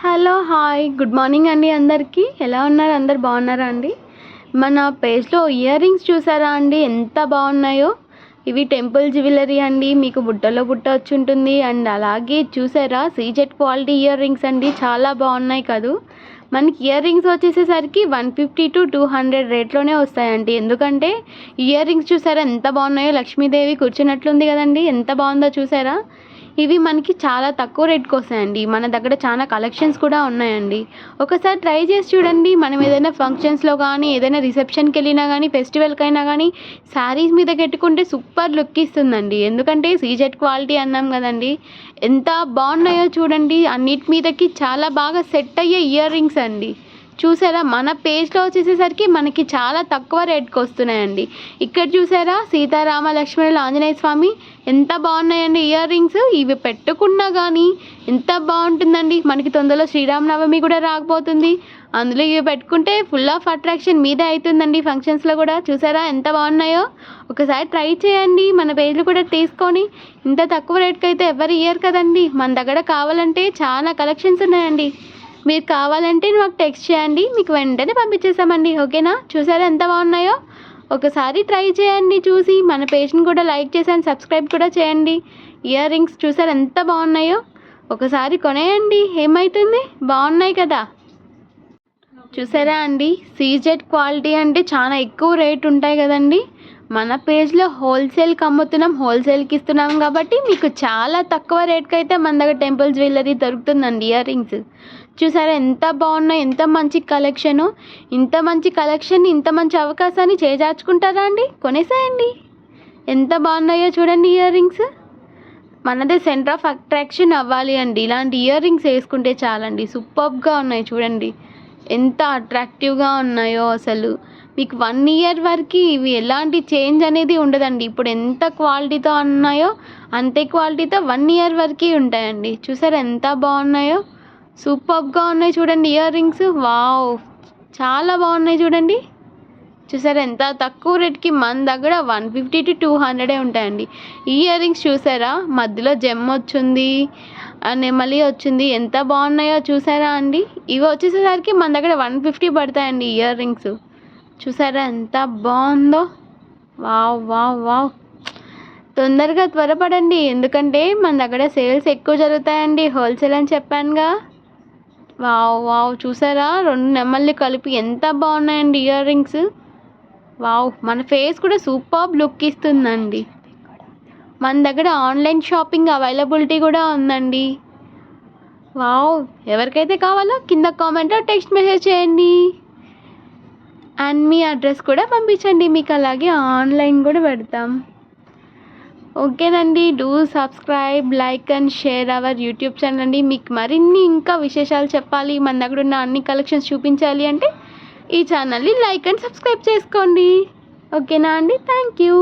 Hello hi good morning అండి. అందరికీ ఎలా ఉన్నారు? అందరు బాగున్నారా అండి? మన పేజ్లో ఇయర్ రింగ్స్ చూసారా అండి, ఎంత బాగున్నాయో. ఇవి టెంపుల్ జ్యువెలరీ అండి, మీకు బుట్టలో బుట్ట వచ్చి ఉంటుంది. అండ్ అలాగే చూసారా సీజెడ్ క్వాలిటీ ఇయర్ రింగ్స్ అండి, చాలా బాగున్నాయి కదూ. మనకి ఇయర్ రింగ్స్ వచ్చేసేసరికి 150 to 200 రేట్లోనే వస్తాయండి. ఎందుకంటే ఇయర్ రింగ్స్ చూసారా ఎంత బాగున్నాయో, లక్ష్మీదేవి కూర్చున్నట్లుంది కదండి, ఎంత బాగుందో చూసారా. ఇవి మనకి చాలా తక్కువ రేట్కి వస్తాయండి. మన దగ్గర చాలా కలెక్షన్స్ కూడా ఉన్నాయండి. ఒకసారి ట్రై చేసి చూడండి. మనం ఏదైనా ఫంక్షన్స్లో కానీ, ఏదైనా రిసెప్షన్కి వెళ్ళినా కానీ, ఫెస్టివల్కి అయినా కానీ శారీస్ మీద కట్టుకుంటే సూపర్ లుక్ ఇస్తుందండి. ఎందుకంటే సీజెడ్ క్వాలిటీ అన్నాం కదండి, ఎంత బాగున్నాయో చూడండి. అన్నిటి మీదకి చాలా బాగా సెట్ అయ్యే ఇయర్ రింగ్స్ అండి. చూసారా మన పేజ్లో వచ్చేసేసరికి మనకి చాలా తక్కువ రేట్కి వస్తున్నాయండి. ఇక్కడ చూసారా సీతారామ లక్ష్మణుల ఆంజనేయ స్వామి ఎంత బాగున్నాయండి ఇయర్ రింగ్స్. ఇవి పెట్టుకున్నా కానీ ఎంత బాగుంటుందండి. మనకి తొందరలో శ్రీరామనవమి కూడా రాకపోతుంది, అందులో ఇవి పెట్టుకుంటే ఫుల్ ఆఫ్ అట్రాక్షన్ మీదే అవుతుందండి ఫంక్షన్స్లో కూడా. చూసారా ఎంత బాగున్నాయో. ఒకసారి ట్రై చేయండి, మన పేజ్లో కూడా తీసుకొని. ఇంత తక్కువ రేట్కి అయితే ఎవరు ఇయ్యరు కదండి. మన దగ్గర కావాలంటే చాలా కలెక్షన్స్ ఉన్నాయండి. మీరు కావాలంటే మాకు టెక్స్ట్ చేయండి, మీకు వెంటనే పంపించేస్తామండి. ఓకేనా? చూసారా ఎంత బాగున్నాయో. ఒకసారి ట్రై చేయండి, చూసి మన పేజ్ని కూడా లైక్ చేసి సబ్స్క్రైబ్ కూడా చేయండి. ఇయర్ రింగ్స్ చూసారా ఎంత బాగున్నాయో. ఒకసారి కొనేయండి, ఏమవుతుంది, బాగున్నాయి కదా. చూసారా అండి సీజెడ్ క్వాలిటీ అంటే చాలా ఎక్కువ రేట్ ఉంటాయి కదండి. మన పేజ్లో హోల్సేల్కి అమ్ముతున్నాం, హోల్సేల్కి ఇస్తున్నాం కాబట్టి మీకు చాలా తక్కువ రేట్కి అయితే మన దగ్గర టెంపుల్ జ్యువెలరీ దొరుకుతుందండి. ఇయర్ రింగ్స్ చూసారా ఎంత బాగున్నాయి, ఎంత మంచి కలెక్షను. ఇంత మంచి కలెక్షన్, ఇంత మంచి అవకాశాన్ని చేజార్చుకుంటారా అండి, కొనేసేయండి. ఎంత బాగున్నాయో చూడండి ఇయర్ రింగ్స్. మనదే సెంటర్ ఆఫ్ అట్రాక్షన్ అవ్వాలి అండి. ఇలాంటి ఇయర్ రింగ్స్ వేసుకుంటే చాలండి. సూపర్గా ఉన్నాయి చూడండి, ఎంత అట్రాక్టివ్గా ఉన్నాయో అసలు. మీకు 1 year వరకు ఇవి ఎలాంటి చేంజ్ అనేది ఉండదండి. ఇప్పుడు ఎంత క్వాలిటీతో ఉన్నాయో అంతే క్వాలిటీతో 1 year వరకు ఉంటాయండి. చూసారా ఎంత బాగున్నాయో, సూపర్గా ఉన్నాయి చూడండి ఇయర్ రింగ్స్. వావ్, చాలా బాగున్నాయి చూడండి. చూసారా ఎంత తక్కువ రేట్కి మన దగ్గర 150 to 200 ఉంటాయండి. ఈ ఇయర్ రింగ్స్ చూసారా మధ్యలో జెమ్ వచ్చింది, నెమలి వచ్చింది, ఎంత బాగున్నాయో చూసారా అండి. ఇవి వచ్చేసేసరికి మన దగ్గర 150 పడతాయండి ఇయర్ రింగ్స్. చూసారా ఎంత బాగుందో. వావ్ వావ్ వావ్, తొందరగా త్వరపడండి, ఎందుకంటే మన దగ్గర సేల్స్ ఎక్కువ జరుగుతాయండి, హోల్సేల్ అని చెప్పానుగా. వావ్ వావ్, చూసారా 2 నెమళ్ళు కలిపి ఎంత బాగున్నాయండి ఇయర్ రింగ్స్. వావ్, మన ఫేస్ కూడా సూపర్ లుక్ ఇస్తుందండి. మన దగ్గర ఆన్లైన్ షాపింగ్ అవైలబిలిటీ కూడా ఉందండి. వావ్, ఎవరికైతే కావాలో కింద కామెంట్లో టెక్స్ట్ మెసేజ్ చేయండి. అండ్ మీ అడ్రస్ కూడా పంపించండి, మీకు అలాగే ఆన్లైన్ కూడా పెడతాం. ఓకేనండి, do subscribe, like and share our YouTube channel అండి. మీకు మరిన్ని ఇంకా విశేషాలు చెప్పాలి, మన దగ్గర ఉన్న అన్ని కలెక్షన్స్ చూపించాలి అంటే ఈ ఛానల్ని లైక్ అండ్ సబ్స్క్రైబ్ చేసుకోండి. ఓకేనా అండి? Thank you.